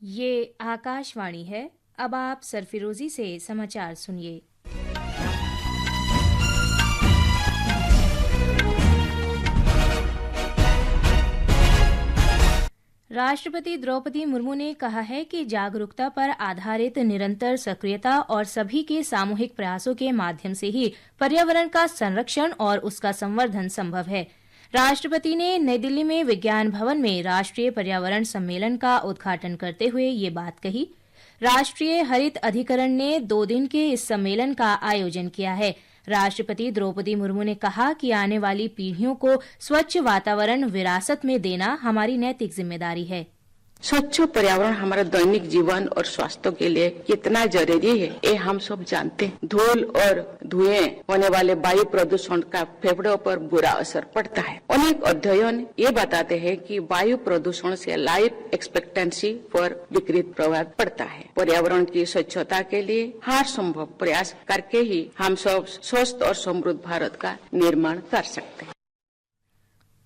ये आकाशवाणी है। अब आप सरफिरोजी से समाचार सुनिए। राष्ट्रपति द्रौपदी मुर्मू ने कहा है कि जागरूकता पर आधारित निरंतर सक्रियता और सभी के सामूहिक प्रयासों के माध्यम से ही पर्यावरण का संरक्षण और उसका संवर्धन संभव है। राष्ट्रपति ने नई दिल्ली में विज्ञान भवन में राष्ट्रीय पर्यावरण सम्मेलन का उद्घाटन करते हुए ये बात कही। राष्ट्रीय हरित अधिकरण ने 2 दिन के इस सम्मेलन का आयोजन किया है। राष्ट्रपति द्रौपदी मुर्मू ने कहा कि आने वाली पीढ़ियों को स्वच्छ वातावरण विरासत में देना हमारी नैतिक जिम्मेदारी है। स्वच्छ पर्यावरण हमारे दैनिक जीवन और स्वास्थ्य के लिए कितना जरूरी है, ये हम सब जानते हैं। धूल और धुएं होने वाले वायु प्रदूषण का फेफड़ों पर बुरा असर पड़ता है। अनेक अध्ययन ये बताते हैं कि वायु प्रदूषण से लाइफ एक्सपेक्टेंसी पर विपरीत प्रभाव पड़ता है। पर्यावरण की स्वच्छता के लिए हर संभव प्रयास करके ही हम सब स्वस्थ और समृद्ध भारत का निर्माण कर सकते हैं।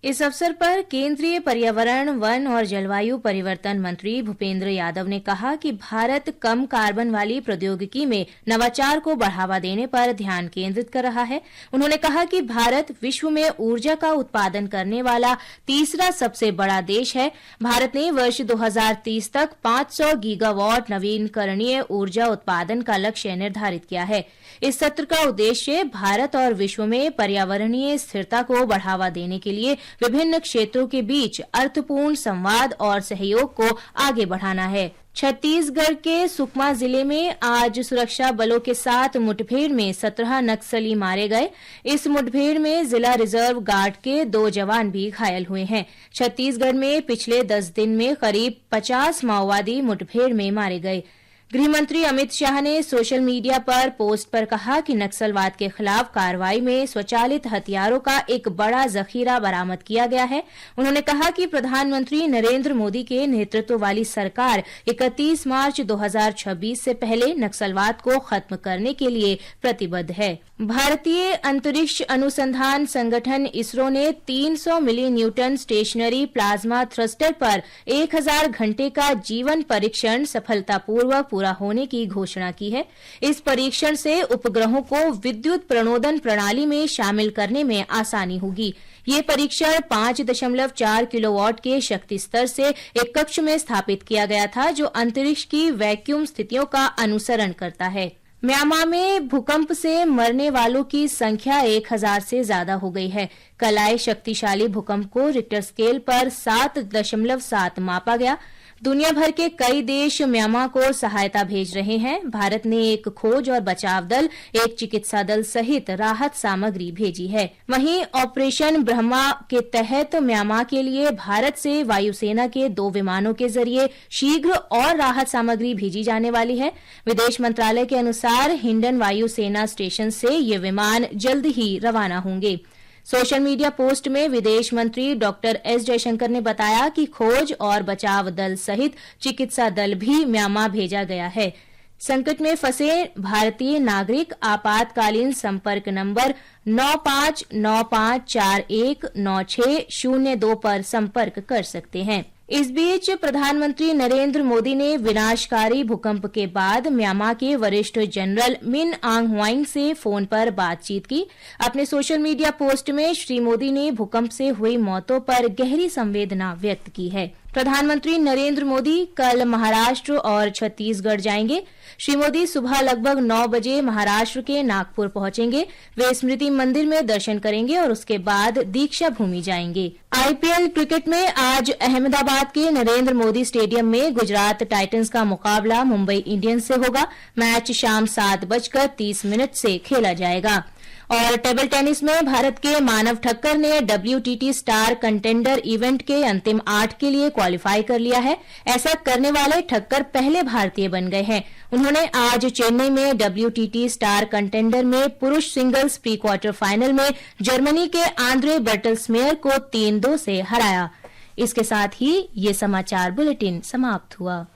इस अवसर पर केंद्रीय पर्यावरण, वन और जलवायु परिवर्तन मंत्री भूपेंद्र यादव ने कहा कि भारत कम कार्बन वाली प्रौद्योगिकी में नवाचार को बढ़ावा देने पर ध्यान केंद्रित कर रहा है। उन्होंने कहा कि भारत विश्व में ऊर्जा का उत्पादन करने वाला तीसरा सबसे बड़ा देश है। भारत ने वर्ष 2030 तक 500 गीगावाट नवीकरणीय ऊर्जा उत्पादन का लक्ष्य निर्धारित किया है। इस सत्र का उद्देश्य भारत और विश्व में पर्यावरणीय स्थिरता को बढ़ावा देने के लिए विभिन्न क्षेत्रों के बीच अर्थपूर्ण संवाद और सहयोग को आगे बढ़ाना है। छत्तीसगढ़ के सुकमा जिले में आज सुरक्षा बलों के साथ मुठभेड़ में 17 नक्सली मारे गए। इस मुठभेड़ में जिला रिजर्व गार्ड के 2 जवान भी घायल हुए हैं। छत्तीसगढ़ में पिछले 10 दिन में करीब 50 माओवादी मुठभेड़ में मारे गए। गृहमंत्री अमित शाह ने सोशल मीडिया पर पोस्ट पर कहा कि नक्सलवाद के खिलाफ कार्रवाई में स्वचालित हथियारों का एक बड़ा जखीरा बरामद किया गया है। उन्होंने कहा कि प्रधानमंत्री नरेंद्र मोदी के नेतृत्व वाली सरकार 31 मार्च 2026 से पहले नक्सलवाद को खत्म करने के लिए प्रतिबद्ध है। भारतीय अंतरिक्ष अनुसंधान संगठन इसरो ने 300 मिली न्यूटन स्टेशनरी प्लाज्मा थ्रस्टर पर 1000 घंटे का जीवन परीक्षण सफलतापूर्वक पूरा होने की घोषणा की है। इस परीक्षण से उपग्रहों को विद्युत प्रणोदन प्रणाली में शामिल करने में आसानी होगी। ये परीक्षण 5.4 किलोवाट के शक्ति स्तर से एक कक्ष में स्थापित किया गया था, जो अंतरिक्ष की वैक्यूम स्थितियों का अनुसरण करता है। म्यांमार में भूकंप से मरने वालों की संख्या 1000 से ज्यादा हो गई है। कल आए शक्तिशाली भूकंप को रिक्टर स्केल पर 7.7 मापा गया। दुनिया भर के कई देश म्यांमार को सहायता भेज रहे हैं। भारत ने एक खोज और बचाव दल, एक चिकित्सा दल सहित राहत सामग्री भेजी है। वहीं ऑपरेशन ब्रह्मा के तहत म्यांमार के लिए भारत से वायुसेना के 2 विमानों के जरिए शीघ्र और राहत सामग्री भेजी जाने वाली है। विदेश मंत्रालय के अनुसार हिंडन वायुसेना स्टेशन से ये विमान जल्द ही रवाना होंगे। सोशल मीडिया पोस्ट में विदेश मंत्री डॉक्टर एस जयशंकर ने बताया कि खोज और बचाव दल सहित चिकित्सा दल भी म्यांमार भेजा गया है। संकट में फंसे भारतीय नागरिक आपातकालीन संपर्क नंबर 9595419602 पर संपर्क कर सकते हैं। इस बीच प्रधानमंत्री नरेंद्र मोदी ने विनाशकारी भूकंप के बाद म्यांमार के वरिष्ठ जनरल मिन आंग ह्वांग से फोन पर बातचीत की। अपने सोशल मीडिया पोस्ट में श्री मोदी ने भूकंप से हुई मौतों पर गहरी संवेदना व्यक्त की है। प्रधानमंत्री नरेंद्र मोदी कल महाराष्ट्र और छत्तीसगढ़ जाएंगे। श्री मोदी सुबह लगभग 9 बजे महाराष्ट्र के नागपुर पहुंचेंगे। वे स्मृति मंदिर में दर्शन करेंगे और उसके बाद दीक्षा भूमि जाएंगे। आईपीएल क्रिकेट में आज अहमदाबाद के नरेंद्र मोदी स्टेडियम में गुजरात टाइटंस का मुकाबला मुंबई इंडियंस से होगा। मैच शाम 7:30 से खेला जाएगा। और टेबल टेनिस में भारत के मानव ठक्कर ने WTT स्टार कंटेंडर इवेंट के अंतिम 8 के लिए क्वालिफाई कर लिया है। ऐसा करने वाले ठक्कर पहले भारतीय बन गए हैं। उन्होंने आज चेन्नई में WTT स्टार कंटेंडर में पुरुष सिंगल्स प्री क्वार्टर फाइनल में जर्मनी के आंद्रे बर्टल्समेयर को 3-2 से हराया। इसके साथ ही ये समाचार बुलेटिन समाप्त हुआ।